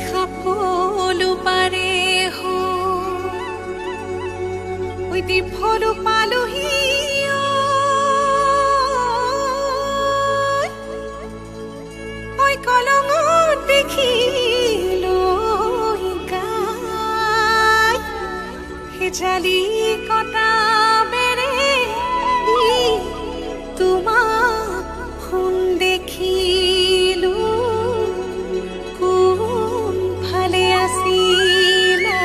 সকলো পাৰে ঐ দীপলো পালোহি ঐ কলঙত দেখিলো গাই হে জালি কটা বেৰে তোমাক শুন দেখিলো কোন ভালে আছিলা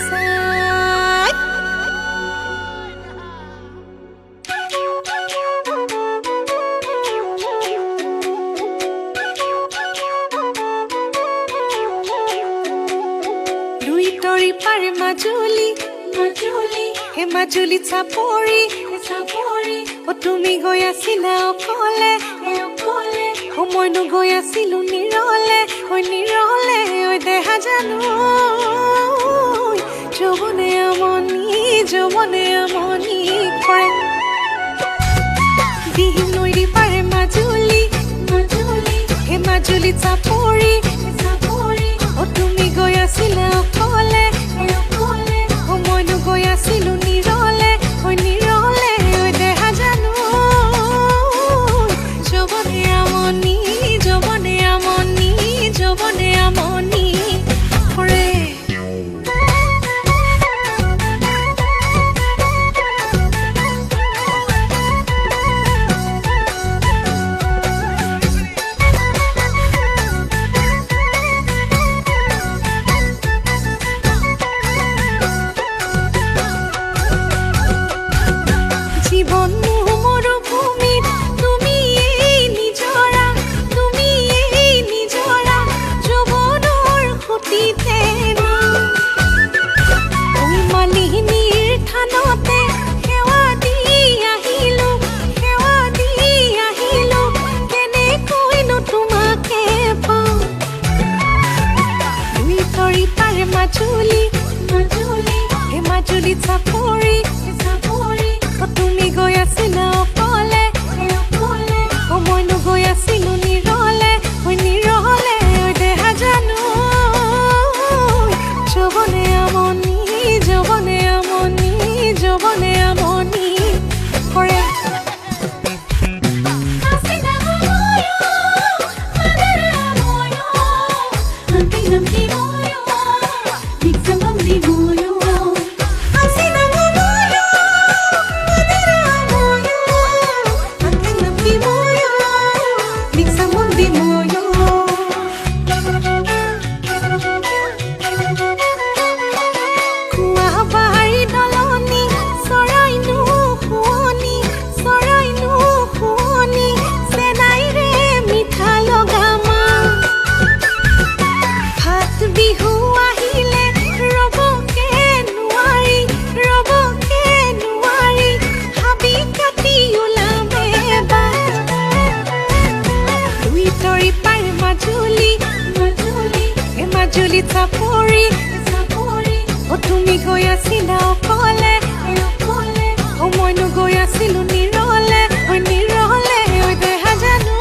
চাই দুই তৰি পাৰে মাজুলী হে মাজুলী চাপৰি ও তুমি গৈ আছিলা অকলে ও মইনো গৈ আছিলো নিৰলে ঐ দেহা জানো যৌৱনে আমনি কৰে দিহিং নৈৰি পাৰে মাজুলী হে মাজুলী চাপৰি ও তুমি গৈ আছিলা অকলে ও মইনো গৈ আছিলো নিৰলে ঐ দেহা জানো যৌৱনে আমনি কৰে জীবন মৰুভূমিত তুমি এই নিজৰা যৌৱনৰ খুঁটিতে ঐ মালিনীৰ থানতে সেৱা দি আহিলো কেনেকৈনো তোমাকে পাওঁ দুই তৰি পাৰে মাজুলী হে মাজুলী চাপৰি ও তুমি গৈ আছিলা অকলে ও মইনো গৈ আছিলো নিৰলে ঐ দেহা জানো যৌৱনে আমনি কৰে মাজুলী চাপৰি ও তুমি গৈ আছিলা অকলে ও মইনো গৈ আছিলো নিৰলে ঐ দেহা জানো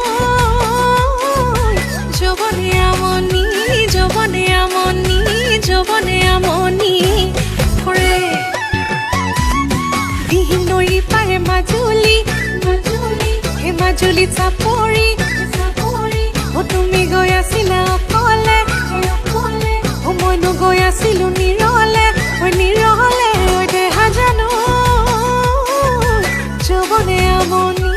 যৌৱনে আমনি কৰে দিহিং নৈৰি পাৰে মাজুলী হে মাজুলী চাপৰি ও তুমি গৈ আছিলা অকলে ও মইনো গৈ আছিলো নিৰলে ঐ দেহা জানো যৌৱনে আমনি